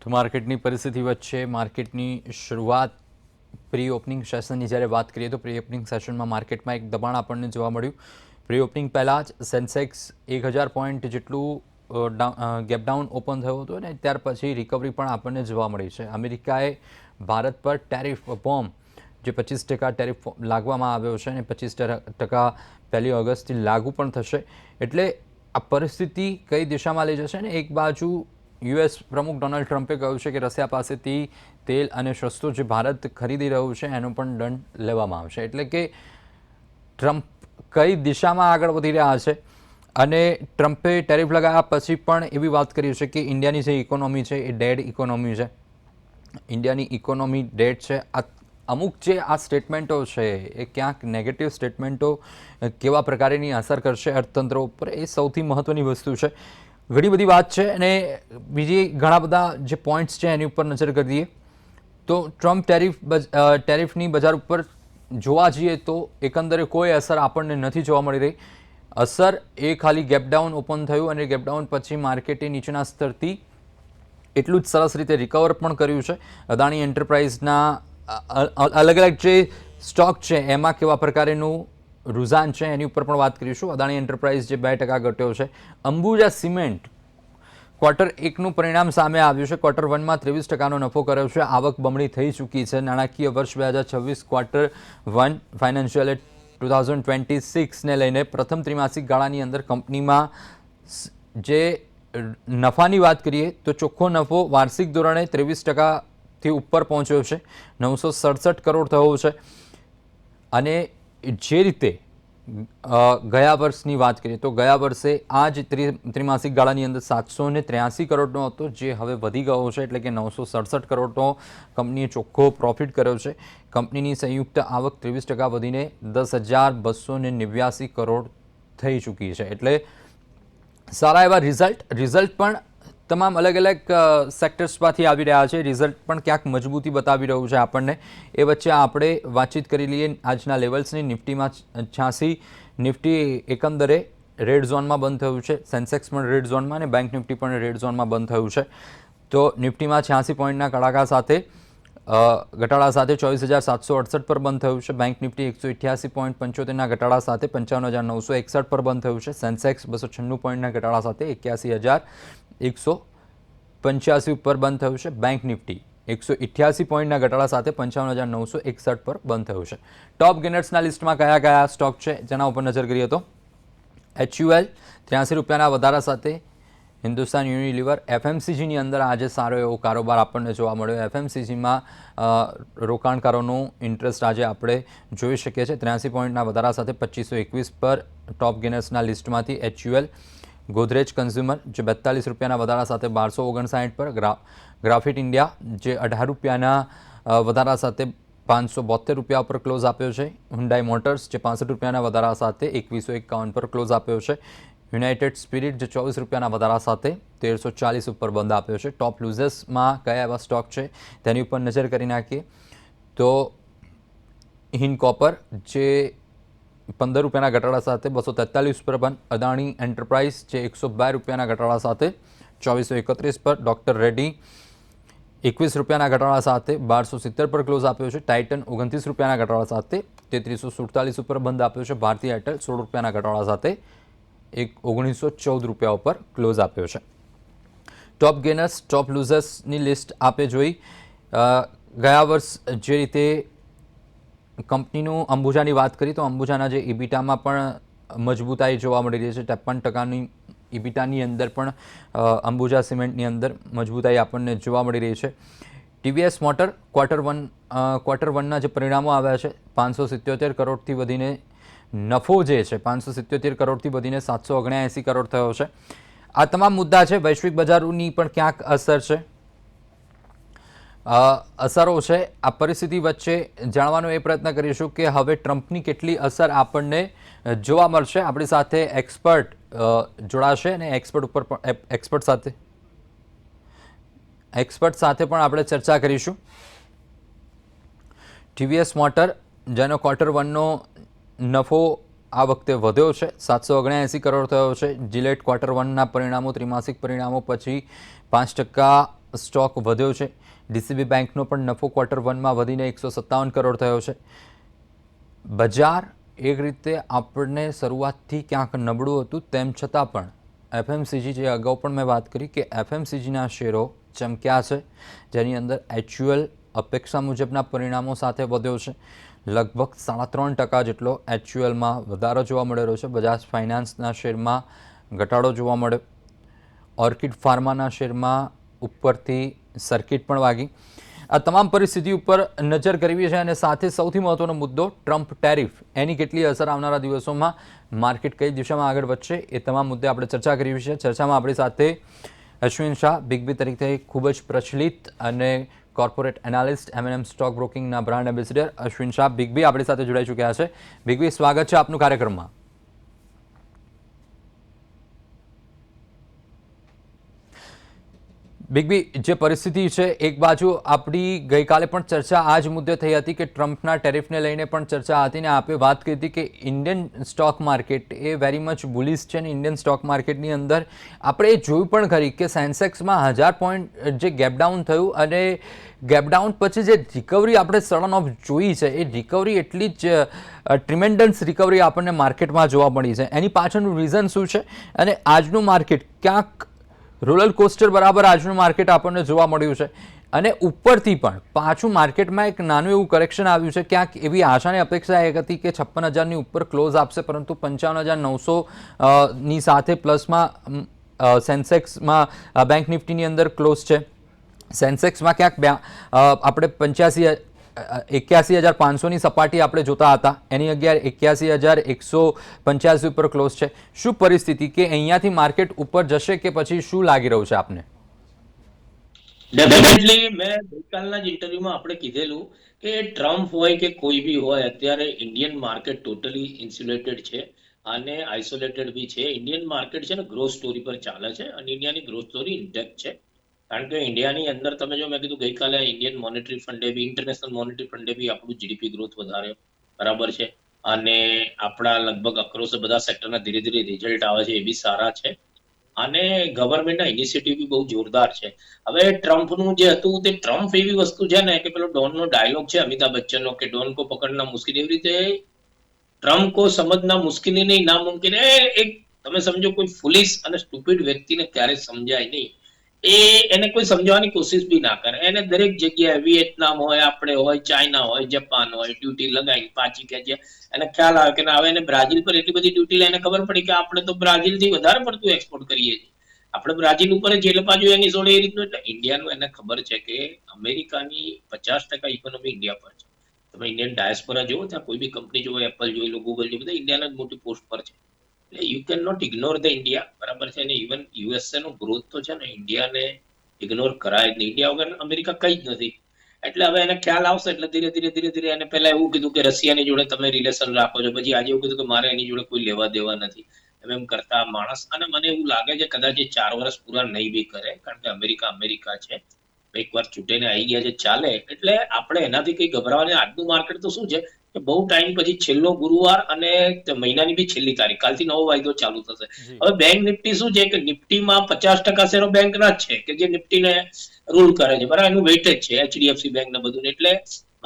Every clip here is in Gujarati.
તો માર્કેટની પરિસ્થિતિ વચ્ચે માર્કેટની શરૂઆત પ્રી ઓપનિંગ સેશનની જ્યારે વાત કરીએ તો પ્રી ઓપનિંગ સેશનમાં માર્કેટમાં એક દબાણ આપણને જોવા મળ્યું. પ્રી ઓપનિંગ પહેલાં જ સેન્સેક્સ 1000 પોઈન્ટ જેટલું ગેપ ડાઉન ઓપન થયું હતું અને ત્યાર પછી રિકવરી પણ આપણને જોવા મળી છે. અમેરિકાએ ભારત પર ટેરિફ બોમ્બ જે 25% ટેરિફ લાગવામાં આવ્યો છે અને 25% 1 ઓગસ્ટથી લાગુ પણ થશે. એટલે આ પરિસ્થિતિ કઈ દિશામાં લઈ જશે અને એક બાજુ યુએસ પ્રમુખ ડોનાલ્ડ ટ્રમ્પે કહ્યું છે કે રશિયા પાસેથી તેલ અને શસ્ત્રો જે ભારત ખરીદી રહ્યું છે એનો પણ દંડ લેવામાં આવશે. એટલે કે ટ્રમ્પ કઈ દિશામાં આગળ વધી રહ્યા છે અને ટ્રમ્પે ટેરિફ લગાવ્યા પછી પણ એવી વાત કરી છે કે ઇન્ડિયાની જે ઇકોનોમી છે એ ડેડ ઇકોનોમી છે, ઇન્ડિયાની ઇકોનોમી ડેડ છે. અમુક જે આ સ્ટેટમેન્ટો છે એ ક્યાંક નેગેટિવ સ્ટેટમેન્ટો કેવા પ્રકારની અસર કરશે અર્થતંત્ર ઉપર એ સૌથી મહત્ત્વની વસ્તુ છે. ઘણી બધી વાત છે અને બીજી ઘણા બધા જે પોઈન્ટ્સ છે એની ઉપર નજર કરીએ તો ટ્રમ્પ ટેરિફની બજાર ઉપર જોવા જઈએ તો એકંદરે કોઈ અસર આપણને નથી જોવા મળી રહી. અસર એ ખાલી ગેપડાઉન ઓપન થયું અને ગેપડાઉન પછી માર્કેટે નીચેના સ્તરથી એટલું જ સરસ રીતે રિકવર પણ કર્યું છે. અદાણી એન્ટરપ્રાઇઝના અલગ અલગ જે સ્ટોક છે એમાં કેવા પ્રકારનું રુઝાન છે એની ઉપર પણ વાત કરીશું. અદાણી એન્ટરપ્રાઇઝ જે 2% ઘટ્યો છે. અંબુજા સિમેન્ટ ક્વાર્ટર 1નું પરિણામ સામે આવ્યું છે. ક્વાર્ટર 1માં 23%નો નફો કર્યો છે. આવક બમણી થઈ ચૂકી છે. નાણાકીય વર્ષ 2026 ક્વાર્ટર 1 ફાઇનાન્શિયલ 2026ને લઈને પ્રથમ ત્રિમાસિક ગાળાની અંદર કંપનીમાં જે નફાની વાત કરીએ તો ચોખ્ખો નફો વાર્ષિક ધોરણે 23%થી ઉપર પહોંચ્યો છે. 967 કરોડ થયો છે અને જે રીતે ગયા વર્ષની વાત કરીએ તો ગયા વર્ષે આ જ ત્રિમાસિક ગાળાની અંદર 783 કરોડનો હતો જે હવે વધી ગયો છે. એટલે કે 967 કરોડનો કંપનીએ ચોખ્ખો પ્રોફિટ કર્યો છે. કંપનીની સંયુક્ત આવક 23% વધીને 10,289 કરોડ થઈ ચૂકી છે. એટલે સારા એવા રિઝલ્ટ પણ તમામ અલગ અલગ સેક્ટર્સમાંથી આવી રહ્યા છે. રિઝલ્ટ પણ ક્યાંક મજબૂતી બતાવી રહ્યું છે આપણને. એ વચ્ચે આપણે વાતચીત કરી લઈએ આજના લેવલ્સની. નિફ્ટીમાં 86, નિફ્ટી એકંદરે રેડ ઝોનમાં બંધ થયું છે. સેન્સેક્સ પણ રેડ ઝોનમાં અને બેંક નિફ્ટી પણ રેડ ઝોનમાં બંધ થયું છે. તો નિફ્ટીમાં 86 પોઈન્ટના ઘટાડા સાથે 24,768 પર બંધ થયું છે. બેંક નિફ્ટી 188.75ના ઘટાડા સાથે 55,961 પર બંધ થયું છે. સેન્સેક્સ 296 પોઈન્ટના ઘટાડા સાથે 81,185 ઉપર બંધ થયું છે. બેંક નિફ્ટી 188 પોઈન્ટના ઘટાડા સાથે 55,961 પર બંધ થયું છે. ટોપ ગેનર્સના લિસ્ટમાં કયા કયા સ્ટોક છે જેના ઉપર નજર કરીએ તો HUL 83 રૂપિયાના વધારા સાથે હિન્દુસ્તાન યુનિલિવર. FMCGની અંદર આજે સારો એવો કારોબાર આપણને જોવા મળ્યો. FMCGમાં રોકાણકારોનું ઇન્ટરેસ્ટ આજે આપણે જોઈ શકીએ છીએ. 83 પોઈન્ટના વધારા સાથે 2521 પર ટોપ ગેનર્સના લિસ્ટમાંથી HUL. ગોદરેજ કન્ઝ્યુમર જે 42 રૂપિયાના વધારા સાથે 1259 પર. ગ્રાફિટ ઇન્ડિયા જે 18 રૂપિયાના વધારા સાથે 572 રૂપિયા પર ક્લોઝ આપ્યો છે. હુન્ડાઈ મોટર્સ જે 65 રૂપિયાના વધારા સાથે 2151 પર ક્લોઝ આપ્યો છે. યુનાઇટેડ સ્પિરિટ જે 24 રૂપિયાના વધારા સાથે 1340 ઉપર બંધ આપ્યો છે. ટોપ લૂઝર્સમાં કયા એવા સ્ટોક છે તેની ઉપર નજર કરી નાખીએ તો હિન્દ કોપર જે 15 રૂપિયાના ઘટાડા સાથે 243 પર બંધ. અદાણી એન્ટરપ્રાઇઝ જે 102 રૂપિયાના ઘટાડા સાથે 2431 પર. ડોક્ટર રેડ્ડી 21 રૂપિયાના ઘટાડા સાથે 1270 પર ક્લોઝ આપ્યો છે. ટાઇટન 29 રૂપિયાના ઘટાડા સાથે 3347 ઉપર બંધ આપ્યો છે. ભારતીય એરટેલ 16 રૂપિયાના ઘટાડા સાથે 1914 રૂપિયા ઉપર ક્લોઝ આપ્યો છે. ટોપ ગેનર્સ ટોપ લૂઝર્સની લિસ્ટ આપે જોઈ. ગયા વર્ષ જે રીતે કંપનીનું અંબુજાની વાત કરી તો અંબુજાના જે ઇબીટામાં પણ મજબૂતાઈ જોવા મળી રહી છે. 53%ની ઇબીટાની અંદર પણ અંબુજા સિમેન્ટની અંદર મજબૂતાઈ આપણને જોવા મળી રહી છે. TVS મોટર ક્વાર્ટર 1ના જે પરિણામો આવ્યા છે 577 કરોડથી વધીને નફો જે છે 577 કરોડથી વધીને 779 કરોડ થયો છે. આ તમામ મુદ્દા છે. વૈશ્વિક બજારોની પણ ક્યાંક અસર છે, અસરો છે. આ પરિસ્થિતિ વચ્ચે જાણવાનો એ પ્રયત્ન કરીશું કે હવે ટ્રમ્પની કેટલી અસર આપણને જોવા મળશે. આપણી સાથે એક્સપર્ટ જોડાશે અને એક્સપર્ટ સાથે પણ આપણે ચર્ચા કરીશું. TVS મોટર જેનો ક્વાર્ટર 1નો નફો આ વખતે વધ્યો છે, 779 કરોડ થયો છે. જિલેટ ક્વાર્ટર 1ના પરિણામો ત્રિમાસિક પરિણામો પછી 5% સ્ટોક વધ્યો છે. ડીસીબી બેંકનો પણ નફો ક્વાર્ટર 1માં વધીને 157 કરોડ થયો છે. બજાર એક રીતે આપણને શરૂઆતથી ક્યાંક નબળું હતું, તેમ છતાં પણ એફએમસીજી, જે અગાઉ પણ મેં વાત કરી કે એફએમસીજીના શેરો ચમક્યા છે, જેની અંદર એચયુએલ અપેક્ષા મુજબના પરિણામો સાથે વધ્યો છે. લગભગ 3.5% જેટલો એચયુએલમાં વધારો જોવા મળેલો છે. બજાજ ફાઇનાન્સના શેરમાં ઘટાડો જોવા મળ્યો. ઓર્કિડ ફાર્માના શેરમાં ઉપરથી સર્કિટ પણ વાગી. આ તમામ પરિસ્થિતિ ઉપર નજર કરવી છે અને સાથે સૌથી મહત્વનો મુદ્દો ટ્રમ્પ ટેરિફ, એની કેટલી અસર આવનારા દિવસોમાં, માર્કેટ કઈ દિશામાં આગળ વધશે, એ તમામ મુદ્દે આપણે ચર્ચા કરવી છે. ચર્ચામાં આપણી સાથે અશ્વિન શાહ, બિગબી તરીકે ખૂબ જ પ્રચલિત અને કોર્પોરેટ એનાલિસ્ટ, એમએનએમ સ્ટોક બ્રોકિંગના brand ambassador Ashwin Shah, Big B આપણી સાથે જોડાઈ ચૂક્યા છે. બિગબી, સ્વાગત છે આપનું કાર્યક્રમમાં. બિગબી, જે પરિસ્થિતિ છે, એક બાજુ આપણી ગઈકાલે પણ ચર્ચા આ જ મુદ્દે થઈ હતી કે ટ્રમ્પના ટેરિફને લઈને પણ ચર્ચા હતી ને આપે વાત કરી હતી કે ઇન્ડિયન સ્ટોક માર્કેટ એ વેરી મચ બુલિશ છે અને ઇન્ડિયન સ્ટોક માર્કેટની અંદર આપણે જોયું પણ ખરી કે સેન્સેક્સમાં 1000 પોઈન્ટ જે ગેપડાઉન થયું અને ગેપડાઉન પછી જે રિકવરી આપણે સડન ઓફ જોઈ છે, એ રિકવરી એટલી જ ટ્રિમેન્ડન્સ રિકવરી આપણને માર્કેટમાં જોવા મળી છે. એની પાછળનું રીઝન શું છે અને આજનું માર્કેટ ક્યાંક રોલર કોસ્ટર બરાબર આજનું માર્કેટ આપણને જોવા મળ્યું છે અને ઉપરથી પણ પાછું માર્કેટમાં એક નાનું એવું કરેક્શન આવ્યું છે. ક્યાંક એવી આશાની અપેક્ષા એ હતી કે 56,000ની ઉપર ક્લોઝ આપશે, પરંતુ 55,900ની સાથે પ્લસમાં સેન્સેક્સમાં બેંક નિફ્ટીની અંદર ક્લોઝ છે. સેન્સેક્સમાં ક્યાંક આપણે 81,500ની સપાટી આપણે જોતા હતા, એની અગિયાર 81,185 ઉપર ક્લોઝ છે. શું પરિસ્થિતિ કે અહીંયાથી માર્કેટ ઉપર જશે કે પછી શું લાગી રહ્યું છે આપને? ડેફિનેટલી મેં ગઈકાલના જ ઇન્ટરવ્યુમાં આપણે કીધેલું કે ટ્રમ્પ હોય કે કોઈ બી હોય, અત્યારે ઇન્ડિયન માર્કેટ ટોટલી ઇન્સ્યુલેટેડ છે અને આઇસોલેટેડ બી છે. ઇન્ડિયન માર્કેટ છે ને ગ્રોથ સ્ટોરી પર ચાલે છે અને ઇન્ડિયાની ગ્રોથ સ્ટોરી ઇન્ટેક્ટ છે. કારણ કે ઇન્ડિયાની અંદર તમે જો, મેં કીધું ગઈકાલે ઇન્ડિયન મોનેટરી ફંડે બી, ઇન્ટરનેશનલ મોનેટરી ફંડે બી આપણું જીડીપી ગ્રોથ વધાર્યો, બરાબર છે. અને આપણા લગભગ અક્રોસ બધા સેક્ટરના ધીરે ધીરે રિઝલ્ટ આવે છે, એ બી સારા છે. અને ગવર્મેન્ટના ઇનિશિયેટિવ બી બહુ જોરદાર છે. હવે ટ્રમ્પનું જે હતું તે ટ્રમ્પ એવી વસ્તુ છે ને કે પેલો ડોનનો ડાયલોગ છે અમિતાભ બચ્ચનનો કે ડોન કો પકડના મુશ્કેલ, એવી રીતે ટ્રમ્પ કો સમજના મુશ્કેલી નહીં, નામુમકિન. એક તમે સમજો કોઈ ફુલિશ અને સ્ટુપિડ વ્યક્તિને ક્યારેય સમજાય નહીં, એને કોઈ સમજાવવાની કોશિશ બી ના કરે. એને દરેક જગ્યાએ વિયેતનામ હોય, આપણે હોય, ચાઇના હોય, જપાન હોય, ડ્યુટી લગાવી પાછી ખેંચે. એને ખ્યાલ આવે કે ના, હવે એને બ્રાઝિલ પર એટલી બધી ડ્યુટી લઈને ખબર પડી કે આપણે તો બ્રાઝિલથી વધારે પડતું એક્સપોર્ટ કરીએ છીએ, આપણે બ્રાઝિલ ઉપર જ એટલે પાછું એની જોડે એ રીતનું. એટલે ઇન્ડિયાનું એને ખબર છે કે અમેરિકાની 50% ઇકોનોમી ઇન્ડિયા પર છે. તમે ઇન્ડિયન ડાયસ્પોરા જુઓ, ત્યાં કોઈ બી કંપની જુઓ, એપલ જોઈ લો, ગૂગલ જોઈ, બધા ઇન્ડિયાના જ મોટી પોસ્ટ પર છે. એટલે you can not ignore the India, બરાબર છે. અને ઇવન યુએસએ નો ગ્રોથ તો છે ને, ઇન્ડિયાને ઇગ્નોર કરાય જ નહીં. ઇન્ડિયા વગર અમેરિકા કઈ જ નથી. એટલે હવે એને ખ્યાલ આવશે એટલે ધીરે ધીરે ધીરે ધીરે. એને પહેલા એવું કીધું કે રશિયાની જોડે તમે રિલેશન રાખો છો, પછી આજે એવું કીધું કે મારે એની જોડે કોઈ લેવા દેવા નથી. એમ કરતા માણસ, અને મને એવું લાગે છે કદાચ એ 4 વર્ષ પૂરા નહીં બી કરે, કારણ કે અમેરિકા અમેરિકા છે. એકવાર ચૂંટીને આવી ગયા છે, ચાલે. એટલે આપણે એનાથી કઈ ગભરાવાની. આજનું માર્કેટ તો શું છે કે બહુ ટાઈમ પછી છેલ્લો ગુરુવાર અને મહિનાની બી છેલ્લી તારીખ, કાલથી નવો વાયદો ચાલુ થશે. હવે બેંક નિફ્ટી શું છે કે નિફ્ટીમાં 50% શેરો બેંકના જ છે કે જે નિફ્ટીને રૂલ કરે છે, બરાબર. એનું વેઇટેજ છે એચડીએફસી બેંક ને બધું. એટલે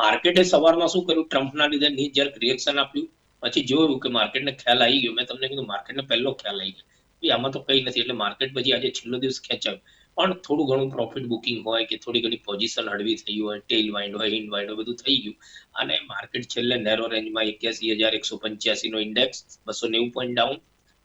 માર્કેટે સવારમાં શું કર્યું, ટ્રમ્પના લીધે નીચજર્ક રિએક્શન આપ્યું. પછી જોયું કે માર્કેટને ખ્યાલ આવી ગયો. મેં તમને કીધું માર્કેટને પહેલો ખ્યાલ આવી ગયો આમાં તો કઈ નથી. એટલે માર્કેટ પછી આજે છેલ્લો દિવસ ખેંચાયું, પણ થોડું ઘણું પ્રોફિટ બુકિંગ હોય કે થોડી ઘણી પોઝિશન હળવી થઈ હોય, ટેલ વાઇન્ડ હોય, હિન્ડ વાઇન્ડ હોય, બધું થઈ ગયું. અને માર્કેટ છેલ્લે નેરો રેન્જમાં 81,185 નો ઇન્ડેક્સ 290 પોઈન્ટ ડાઉન,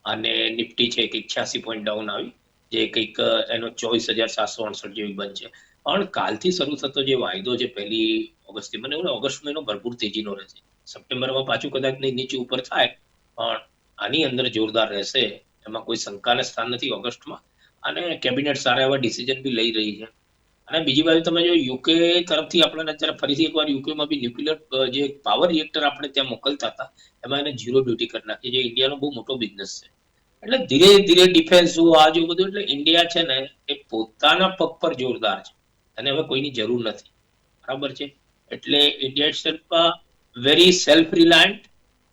અને નિફ્ટી છે 86 પોઈન્ટ ડાઉન આવી, જે કંઈક એનો 24,768 જેવી બંધ છે. પણ કાલથી શરૂ થતો જે વાયદો છે 1 ઓગસ્ટથી, મને એવું ઓગસ્ટ મહિનો ભરપૂર તેજીનો રહેશે. સપ્ટેમ્બરમાં પાછું કદાચ નહીં નીચે ઉપર થાય, પણ આની અંદર જોરદાર રહેશે, એમાં કોઈ શંકાને સ્થાન નથી ઓગસ્ટમાં. અને કેબિનેટ સારા એવા ડિસિઝન બી લઈ રહી છે. અને બીજી બાજુ તમે જો યુકે તરફથી આપણને અત્યારે ફરીથી એકવાર યુકેમાં બી ન્યુક્લિયર જે પાવર રિએક્ટર આપણે ત્યાં મોકલતા હતા, એમાં એને 0 ડ્યુટી કરી નાખી, જે ઇન્ડિયાનો બહુ મોટો બિઝનેસ છે. એટલે ધીરે ધીરે ડિફેન્સ આ જો બધું, એટલે ઇન્ડિયા છે ને એ પોતાના પગ પર જોરદાર છે અને હવે કોઈની જરૂર નથી, બરાબર છે. એટલે ઇન્ડિયા વેરી સેલ્ફ રિલાયન્ટ.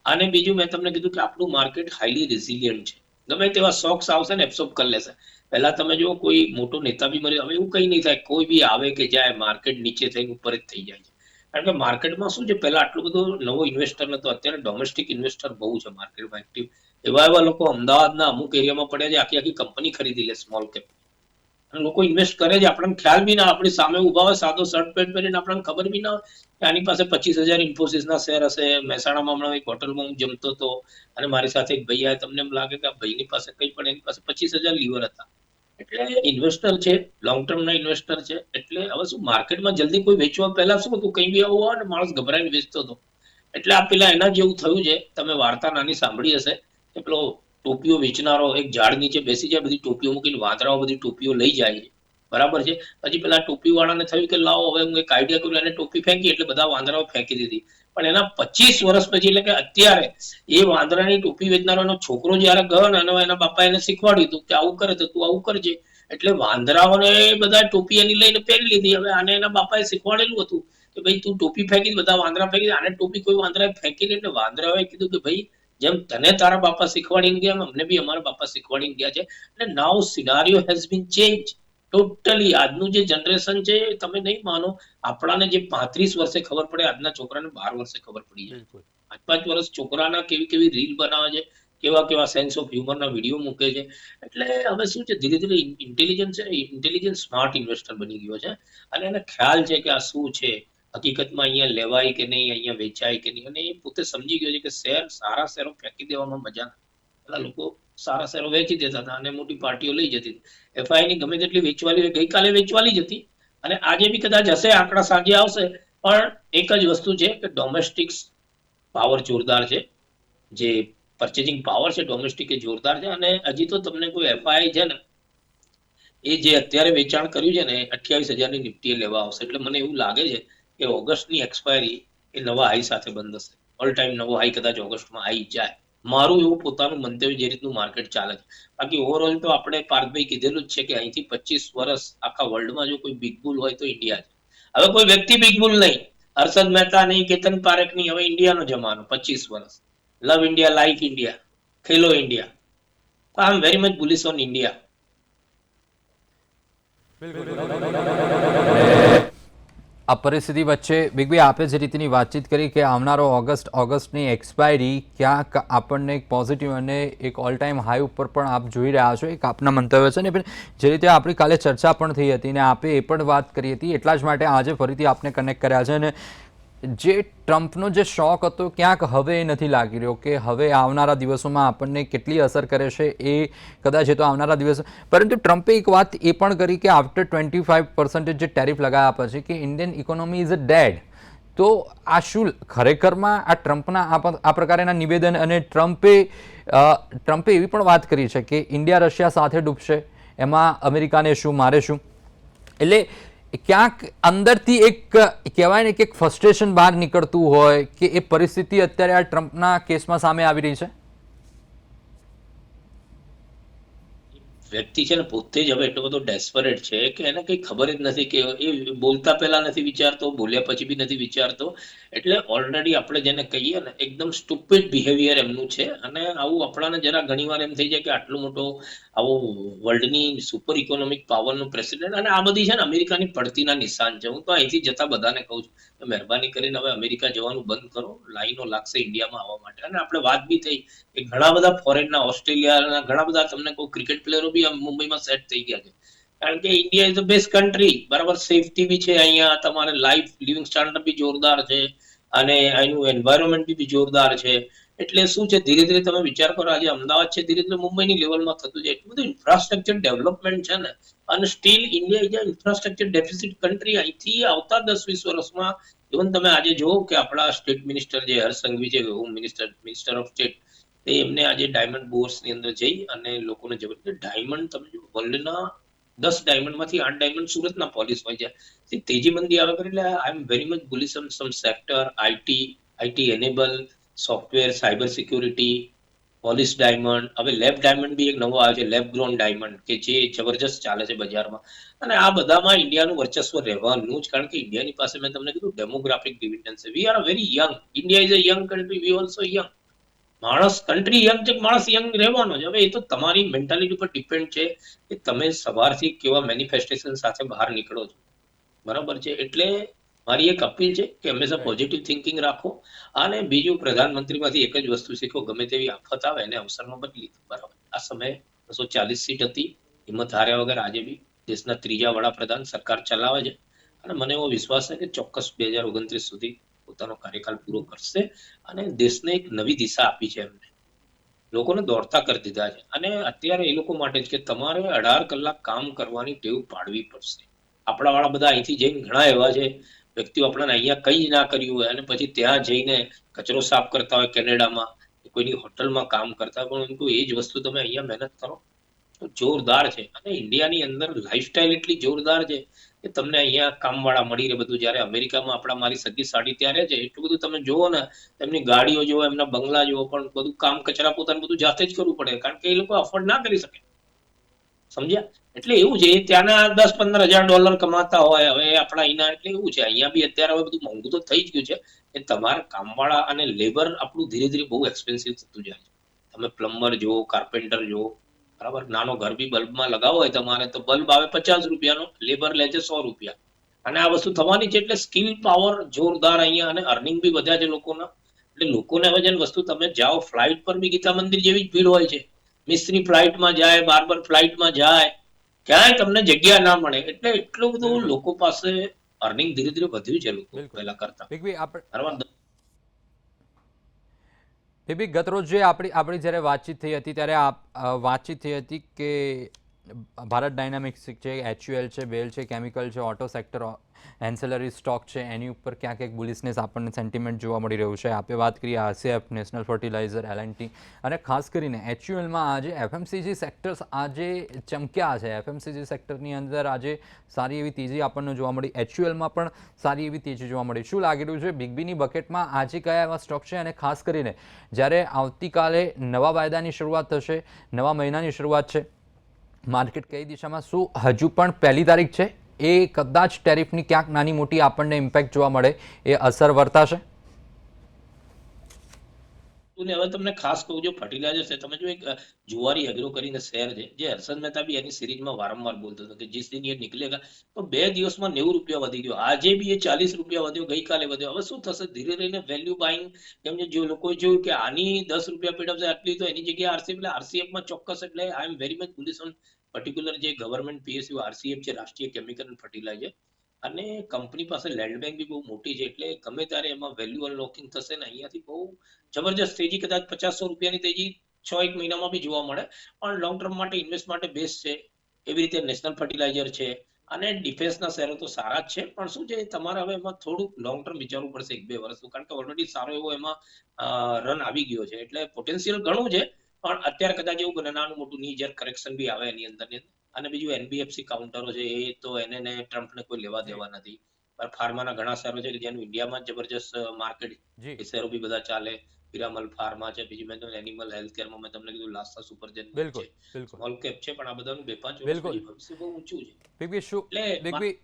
અને બીજું મેં તમને કીધું કે આપણું માર્કેટ હાઈલી રેઝિલિયન્ટ છે. ગમે તેવા શોક્સ આવશે ને એબ્સોર્બ કરી લેશે. પહેલા તમે જો કોઈ મોટો નેતા બી મળ્યો, હવે એવું કંઈ નહીં થાય, કોઈ બી આવે કે જાય, માર્કેટ નીચે થઈને ઉપર જ થઈ જાય છે. કારણ કે માર્કેટમાં શું છે, પહેલા આટલો બધો નવો ઇન્વેસ્ટર નતો, અત્યારે ડોમેસ્ટિક ઇન્વેસ્ટર બહુ છે માર્કેટમાં એક્ટિવ. એવા એવા લોકો અમદાવાદના અમુક એરિયામાં પડ્યા છે, આખી આખી કંપની ખરીદી લે સ્મોલ કેપ. અને લોકો ઇન્વેસ્ટ કરે છે, આપણને ખ્યાલ બી ના, આપણી સામે ઉભા હોય, સાદો શર્ટ પેન્ટ પહેરીને, આપણને ખબર બી ના હોય કે આની પાસે 25,000 ઇન્ફોસિસના શેર હશે. મહેસાણામાં હમણાં એક હોટલમાં હું જમતો હતો અને મારી સાથે એક ભાઈ આવ્યા, તમને એમ લાગે કે આ ભાઈની પાસે કંઈ પણ, એની પાસે 25,000 લીવર હતા. એટલે ઇન્વેસ્ટર છે, લોંગ ટર્મના ઇન્વેસ્ટર છે. એટલે હવે શું, માર્કેટમાં જલ્દી કોઈ વેચવા પહેલા શું હતું, કંઈ બી આવું હોય ને, માણસ ગભરાઈને વેચતો હતો. એટલે આ પેલા એના જેવું થયું છે. તમે વાર્તા નાની સાંભળી હશે કે પેલો ટોપીઓ વેચનારો એક ઝાડ નીચે બેસી જાય, બધી ટોપીઓ મૂકીને વાંદરાઓ બધી ટોપીઓ લઈ જાય છે, બરાબર છે. પછી પેલા ટોપી વાળાને થયું કે લાવો હવે હું એક આઈડિયા કરું, એને ટોપી ફેંકી, એટલે બધા વાંદરાઓ ફેંકી દીધી. પણ એના 25 વર્ષ પછી, એટલે કે અત્યારે, એ વાંદરાની ટોપી વેચનારો એનો છોકરો જયારે ગયો ને, એના બાપા એને શીખવાડ્યું હતું કે આવું કરે તો તું આવું કરજે. એટલે વાંદરાઓને બધા ટોપી એની લઈને પહેરી લીધી. હવે આને એના બાપાએ શીખવાડેલું હતું કે ભાઈ તું ટોપી ફેંકી, બધા વાંદરા ફેંકી, આને ટોપી કોઈ વાંદરાએ ફેંકી નહીં. એટલે વાંદરાઓએ કીધું કે ભાઈ, જેમ તને તારા બાપા શીખવાડીને ગયા, અમને બી અમારા બાપા શીખવાડીને ગયા છે. એટલે now scenario has been change totally. આજનું જે જનરેશન છે, તમે નહીં માનો, આપણાને જે 35 વર્ષે ખબર પડે, આજના છોકરાને 12 વર્ષે ખબર પડી જાય. બિલકુલ. 5-5 વર્ષ છોકરાના કેવી કેવી રીલ બનાવે છે, કેવા કેવા સેન્સ ઓફ હ્યુમરના વિડીયો મૂકે છે. એટલે હવે શું છે, ધીરે ધીરે ઇન્ટેલિજન્સ સ્માર્ટ ઇન્વેસ્ટર બની ગયો છે. અને એને ખ્યાલ છે કે આ શું છે, હકીકતમાં અહીંયા લેવાય કે નહીં, અહીંયા વેચાય કે નહીં. અને એ પોતે સમજી ગયો છે કે સારા શેરો ફેંકી દેવામાં મજા નથી. પેલા લોકો સારા શેરો વેચી દેતા હતા અને મોટી પાર્ટીઓ લઈ જતી હતી. એફઆઈ ની ગમે તેટલી વેચવાલી હોય, ગઈકાલે વેચવાલી જ હતી અને આજે બી કદાચ હશે, આંકડા સાંજે આવશે. પણ એક જ વસ્તુ છે કે ડોમેસ્ટિક પાવર જોરદાર છે, જે પરચેસિંગ પાવર છે ડોમેસ્ટિક એ જોરદાર છે. અને હજી તો તમને કોઈ એફઆઈ છે ને, એ જે અત્યારે વેચાણ કર્યું છે ને, 28,000 ની નિફ્ટીએ લેવા આવશે. એટલે મને એવું લાગે છે કે ઓગસ્ટની એક્સપાયરી એ નવા હાઈ સાથે બંધ હશે. ઓલ ટાઈમ નવો હાઈ કદાચ ઓગસ્ટમાં આવી જાય. મારું એવું પોતાનું મંતવ્ય, જે રીતનું માર્કેટ ચાલે છે. બાકી ઓવરઓલ તો આપણે પાર્થભાઈ કીધેલું જ છે કે અહીંથી 25 વર્ષ આખા વર્લ્ડમાં જો કોઈ બિગ બુલ હોય તો ઇન્ડિયા છે. હવે કોઈ વ્યક્તિ બિગ બુલ નહીં, હર્ષદ મહેતા નહીં, કેતન પારેખ નહીં, હવે ઇન્ડિયાનો જમાનો 25 વર્ષ. લવ India, like India, Khelo India. I am very much bullish on India. આ પરિસ્થિતિ વચ્ચે બિગભાઈ, આપે જે રીતની વાતચીત કરી કે આવનારો ઓગસ્ટની એક્સપાયરી ક્યાંક આપણને એક પોઝિટિવ અને એક ઓલ ટાઈમ હાઈ ઉપર પણ આપ જોઈ રહ્યા છો, એક આપના મંતવ્ય છે ને. પણ જે રીતે આપણી કાલે ચર્ચા પણ થઈ હતી ને આપે એ પણ વાત કરી હતી, એટલા જ માટે આજે ફરીથી આપને કનેક્ટ કર્યા છે. અને જે ટ્રમ્પનો જે શોક હતો, ક્યાંક હવે એ નથી લાગી રહ્યો કે હવે આવનારા દિવસોમાં આપણને કેટલી અસર કરે છે એ કદાચ એ તો આવનારા દિવસો. પરંતુ ટ્રમ્પે એક વાત એ પણ કરી કે આફ્ટર 25% જે ટેરિફ લગાવ્યા પછી કે ઇન્ડિયન ઇકોનોમી ઇઝ ડેડ. તો આ શું ખરેખરમાં આ ટ્રમ્પના આ પ્રકારના નિવેદન, અને ટ્રમ્પે એવી પણ વાત કરી છે કે ઇન્ડિયા રશિયા સાથે ડૂબશે, એમાં અમેરિકાને શું, મારે શું. એટલે ક્યાંક અંદરથી એક કહેવાય ને કે એક ફ્રસ્ટ્રેશન બહાર નીકળતું હોય કે એ પરિસ્થિતિ અત્યારે આ ટ્રમ્પના કેસમાં સામે આવી રહી છે. વ્યક્તિ છે ને પોતે જ હવે એટલો બધો ડેસ્પરેટ છે કે એને કઈ ખબર જ નથી કે એ બોલતા પહેલા નથી વિચારતો, બોલ્યા પછી બી નથી વિચારતો. એટલે ઓલરેડી આપણે જેને કહીએ ને, એકદમ સ્ટુપિડ બિહેવિયર એમનું છે. અને આવું આપણાને જરા ઘણીવાર એમ થઈ જાય કે આટલો મોટો આવો વર્લ્ડની સુપર ઇકોનોમિક પાવરનો પ્રેસિડેન્ટ, અને આ બધી છે ને અમેરિકાની પડતીના નિશાન છે. હું તો અહીંથી જતા બધાને કહું છું કે મહેરબાની કરીને હવે અમેરિકા જવાનું બંધ કરો, લાઈનો લાગશે ઇન્ડિયામાં આવવા માટે. અને આપણે વાત બી થઈ કે ઘણા બધા ફોરેનના, ઓસ્ટ્રેલિયાના ઘણા બધા, તમને કહું, ક્રિકેટ પ્લેયરો બી મુંબઈમાં સેટ થઈ ગયા છે. કારણ કે India is the best country, બરાબર. સેફટી બી છે અહીંયા, તમારે લાઈફ લિવિંગ સ્ટાન્ડર્ડ બી જોરદાર છે, અને અહીંનું એન્વાયરમેન્ટ બી જોરદાર છે. એટલે શું છે, ધીરે ધીરે તમે વિચાર કરો, આજે અમદાવાદ છે, ધીરે ધીરે મુંબઈની લેવલમાં થતું છે. એટલું બધું ઇન્ફ્રાસ્ટ્રક્ચર ડેવલપમેન્ટ છે ને. અને steel India is a infrastructure deficit country. અહીંથી આવતા 10-20 વર્ષમાં, ઇવન તમે આજે જુઓ કે આપણા સ્ટેટ મિનિસ્ટર જે હર્ષ સંઘવી છે, હોમ મિનિસ્ટર ઓફ સ્ટેટ, એમને આજે ડાયમંડ બોર્સ ની અંદર જઈ અને લોકોને જબરદસ્ત ડાયમંડ, તમે જો વર્લ્ડના 10 ડાયમંડમાંથી 8 ડાયમંડ સુરતના પોલિશ હોય છે. તેજી મંદી આવે કરે. એટલે I am very much bullish on some sector, IT enable, software, cyber security, polish diamond. હવે લેબ ડાયમંડ બી એક નવો આવે છે, લેબ ગ્રોન ડાયમંડ, કે જે જબરજસ્ત ચાલે છે બજારમાં. અને આ બધામાં ઇન્ડિયાનું વર્ચસ્વ રહેવાનું જ. કારણ કે ઇન્ડિયાની પાસે, મેં તમને કીધું, ડેમોગ્રાફિક ડિવિડન્ડ છે. We are very young. India is a young country, we also young. માણસ કન્ટ્રી યંગ છે, માણસ યંગ રહેવાનો છે. હવે એ તો તમારી મેન્ટાલિટી પર ડિપેન્ડ છે કે તમે સવારથી કેવા મેનિફેસ્ટેશન સાથે બહાર નીકળો છો. બરાબર છે. એટલે મારી એક અપીલ છે કે હંમેશા રાઈટ. પોઝિટિવ થિંકિંગ રાખો. અને બીજું, પ્રધાનમંત્રીમાંથી એક જ વસ્તુ શીખો, ગમે તેવી આફત આવે એને અવસરમાં બદલી દો. બરાબર. આ સમયે 240 સીટ હતી, હિંમત હાર્યા વગર આજે બી દેશના ત્રીજા વડાપ્રધાન સરકાર ચલાવે છે. અને મને એવો વિશ્વાસ છે કે ચોક્કસ 2029 સુધી પોતાનો કાર્યકાળ પૂરો કરશે અને દેશને એક નવી દિશા આપી છે એમને. લોકોને દોડતા કરી દીધા છે. અને અત્યારે એ લોકો માટે જ કે તમારે 18 કલાક કામ કરવાની ટેવ પાડવી પડશે. આપણા વાળા બધા અહીંથી જઈને ઘણા એવા છે વ્યક્તિઓ, આપણને અહીંયા કંઈ ના કર્યું હોય અને પછી ત્યાં જઈને કચરો સાફ કરતા હોય કેનેડામાં, કોઈની હોટલમાં કામ કરતા હોય, પણ એમ કહું, એ જ વસ્તુ તમે અહીંયા મહેનત કરો તો જોરદાર છે. અને ઇન્ડિયાની અંદર લાઈફસ્ટાઈલ એટલી જોરદાર છે કે તમને અહીંયા કામવાળા મળી રહે બધું. જ્યારે અમેરિકામાં આપણા મારી સગી સાડી ત્યાં રહે છે, એટલું બધું તમે જોવો ને, એમની ગાડીઓ જોવો, એમના બંગલા જોવો, પણ બધું કામ કચરા પોતાનું બધું જાતે જ કરવું પડે, કારણ કે એ લોકો અફોર્ડ ના કરી શકે. સમજ્યા? એટલે એવું છે, ત્યાંના $10-15 હજાર કમાતા હોય. હવે આપણા અહીંના એટલે એવું છે, અહીંયા બી અત્યારે હવે બધું મોંઘું તો થઈ જ ગયું છે કે તમારા કામવાળા અને લેબર આપણું ધીરે ધીરે બહુ એક્સપેન્સિવ થતું જાય છે. તમે પ્લમ્બર જુઓ, કાર્પેન્ટર જુઓ, બરાબર. નાનો ઘર બી બલ્બમાં લગાવવો હોય તમારે તો બલ્બ આવે ₹50, લેબર લે છે ₹100. અને આ વસ્તુ થવાની છે. એટલે સ્કિલ પાવર જોરદાર અહીંયા, અને અર્નિંગ બી વધ્યા છે લોકોના. એટલે લોકોને હવે જેને વસ્તુ, તમે જાઓ ફ્લાઇટ પર બી ગીતા મંદિર જેવી જ ભીડ હોય છે. મિસ્ત્રી ફ્લાઇટમાં જાય, બાર્બર ફ્લાઇટમાં જાય, ક્યાંય તમને જગ્યા ના મળે. એટલે એટલું બધું બિલકુલ. લોકો પાસે અર્નિંગ ધીરે ધીરે વધ્યું છે લોકો બિલકુલ. પહેલા કરતા. બિગ બી બરાબર. બી ગત રોજ જે આપણી જ્યારે વાતચીત થઈ હતી ત્યારે વાતચીત થઈ હતી કે ભારત ડાયનામિક્સ છે, એચયુએલ છે, બેલ છે, કેમિકલ છે, ઓટો સેક્ટર, એન્સેલરી સ્ટોક છે, એની ઉપર ક્યાંક એક બુલિશનેસ આપણને સેન્ટિમેન્ટ જોવા મળી રહ્યું છે. આપણે વાત કરીએ આરસીએફ, નેશનલ ફર્ટિલાઇઝર, એલએનટી, અને ખાસ કરીને એચયુએલમાં આજે એફએમસીજી સેક્ટર્સ આજે ચમક્યા છે. એફએમસીજી સેક્ટરની અંદર આજે સારી એવી તેજી આપણને જોવા મળી. એચયુએલમાં પણ સારી એવી તેજી જોવા મળી. શું લાગી રહ્યું છે બિગ બીની બકેટમાં આજે કયા એવા સ્ટોક છે? અને ખાસ કરીને જ્યારે આવતીકાલે નવા વાયદાની શરૂઆત થશે, નવા મહિનાની શરૂઆત છે, માર્કેટ કઈ દિશામાં, શું હજુ પણ 1 તારીખ છે, એ કદાચ ટેરિફની ક્યાંક નાની મોટી આપણને ઇમ્પેક્ટ જોવા મળે, એ અસર વર્તાશે? ને હવે તમને ખાસ કહું, જો ફર્ટિલાઇઝર છે, તમે જો એક જુવારી એગ્રો કરીને શેર છે, જે હર્ષદ મહેતા બી એની સિરીઝમાં વારંવાર બોલતો હતો કે जिस दिन ये निकलेगा, તો 2 દિવસમાં ₹90 વધી ગયો. આજે બી એ ₹40 વધ્યો, ગઈકાલે વધ્યો. હવે શું થશે? ધીરે રહીને વેલ્યુ બાઇંગ, કેમ કે જો લોકોએ જોયું કે આની ₹10 પીડપ છે આટલી, તો એની જગ્યાએ આરસીએફ, એટલે આરસીએફમાં ચોક્કસ, એટલે I am very much bullish on particular જે ગવર્મેન્ટ પીએસયુ આરસીએફ છે, રાષ્ટ્રીય કેમિકલ એન્ડ ફર્ટિલાઇઝર. અને કંપની પાસે લેન્ડ બેંક બી બહુ મોટી છે, એટલે ગમે ત્યારે એમાં વેલ્યુ અનલોકિંગ થશે ને અહીંયાથી બહુ જબરજસ્ત તેજી, કદાચ ₹50-100 ની તેજી 6-1 મહિનામાં બી જોવા મળે. પણ લોંગ ટર્મ માટે ઇન્વેસ્ટ માટે બેસ્ટ છે. એવી રીતે નેશનલ ફર્ટિલાઇઝર છે. અને ડિફેન્સના શેરો તો સારા જ છે, પણ શું છે, તમારે હવે એમાં થોડુંક લોંગ ટર્મ વિચારવું પડશે 1-2 વર્ષનું, કારણ કે ઓલરેડી સારો એવો એમાં રન આવી ગયો છે. એટલે પોટેન્શિયલ ઘણું છે, પણ અત્યારે કદાચ એવું બને નાનું મોટું નીજર કરેક્શન બી આવે એની અંદર. અને બીજું એનબીએફસી કાઉન્ટરો છે, એ તો એને ને ટ્રમ્પને કોઈ લેવા જી. દેવા નથી. પણ ફાર્માના ઘણા શેરો છે કે જેનું ઇન્ડિયામાં જબરજસ્ત માર્કેટ, જી. એ શેરો બી બધા ચાલે. પિરામલ ફાર્મા છે, બીજું મેં તમને એનિમલ હેલ્થકેરમાં મેં તમને કીધું લાસા સુપરજેન છે. બિલકુલ. બિલકુલ. સ્મોલ કેપ છે, પણ આ બધાનું 2-5 વર્ષ બિલકુલ. પછી ભવિષ્ય બહુ ઊંચું છે. બિગ બી શું એટલે બિગ બી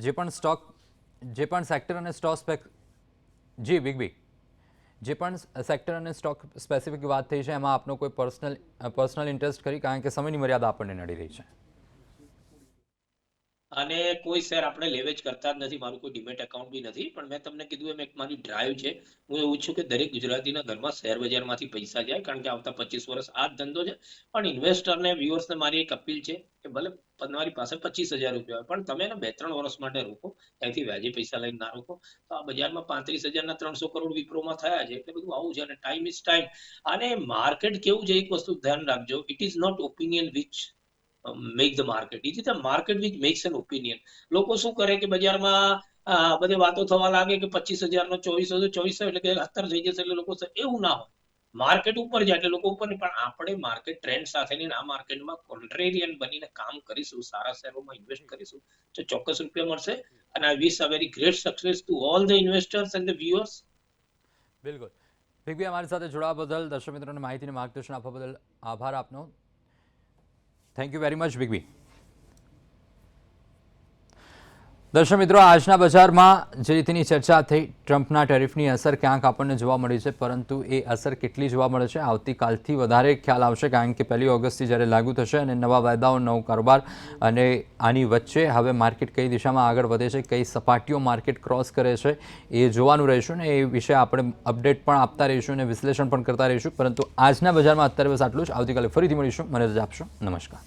જે પણ સ્ટોક, જે પણ સેક્ટર અને સ્ટોક જી બિગ બી, જે પણ સેક્ટર અને સ્ટોક સ્પેસિફિક વાત થઈ છે, એમાં આપનો કોઈ પર્સનલ ઇન્ટરેસ્ટ ખરી? કારણ કે સમયની મર્યાદા આપણને નડી રહી છે. અને કોઈ શેર આપણે લેવે જ કરતા જ નથી. મારું કોઈ ડીમેટ એકાઉન્ટ બી નથી. પણ મેં તમને કીધું એમ, એક મારી ડ્રાઈવ છે. હું એવું છું કે દરેક ગુજરાતીના ઘરમાં શેર બજારમાંથી પૈસા જાય, કારણ કે આવતા 25 વર્ષ આ જ ધંધો છે. પણ ઇન્વેસ્ટરને, વ્યુઅર્સને મારી એક અપીલ છે કે ભલે તમારી પાસે ₹25,000 હોય, પણ તમે એને 2-3 વર્ષ માટે રોકો. ત્યાંથી વ્યાજે પૈસા લઈને ના રોકો. તો આ બજારમાં 35,000 ના 300 કરોડ વિપ્રોમાં થયા છે. એટલે બધું આવું છે, અને ટાઈમ ઇઝ ટાઈમ. અને માર્કેટ કેવું છે, એક વસ્તુ ધ્યાન રાખજો, it is not opinion which make the market, it is the market which makes an opinion. લોકો શું કરે કે બજારમાં બધી વાતો થવા લાગે કે 25,000 નો 2400 એટલે કે 70 થઈ જશે, એટલે લોકો એવું ના હોય. માર્કેટ ઉપર જાય એટલે લોકો ઉપર નહીં, પણ આપણે માર્કેટ ટ્રેન્ડ સાથેની આ માર્કેટમાં કોન્ટ્રેરિયન બનીને કામ કરીશું, સારા શેરોમાં ઇન્વેસ્ટ કરીશું, તો ચોક્કસ રૂપિયા મળશે. અને I wish a very great success to all the investors and the viewers. બિલકુલ. બિગ બી, અમારી સાથે જોડાવા બદલ, દર્શક મિત્રોને માહિતી અને માર્ગદર્શન આપવા બદલ આભાર આપનો. Thank you very much Big B. દર્શક મિત્રો, આજના બજારમાં જે રીતની ચર્ચા થઈ, ટ્રમ્પના ટેરિફની અસર ક્યાંક આપણને જોવા મળી છે, પરંતુ એ અસર કેટલી જોવા મળે છે આવતીકાલથી વધારે ખ્યાલ આવશે, કારણ કે 1 ઓગસ્ટથી જ્યારે લાગુ થશે અને નવા વાયદાઓ, નવો કારોબાર અને આની વચ્ચે હવે માર્કેટ કઈ દિશામાં આગળ વધે છે, કઈ સપાટીઓ માર્કેટ ક્રોસ કરે છે, એ જોવાનું રહેશું ને એ વિશે આપણે અપડેટ પણ આપતા રહીશું અને વિશ્લેષણ પણ કરતા રહીશું. પરંતુ આજના બજારમાં અત્યારે બસ આટલું જ. આવતીકાલે ફરીથી મળીશું. મને રજા આપશો. નમસ્કાર.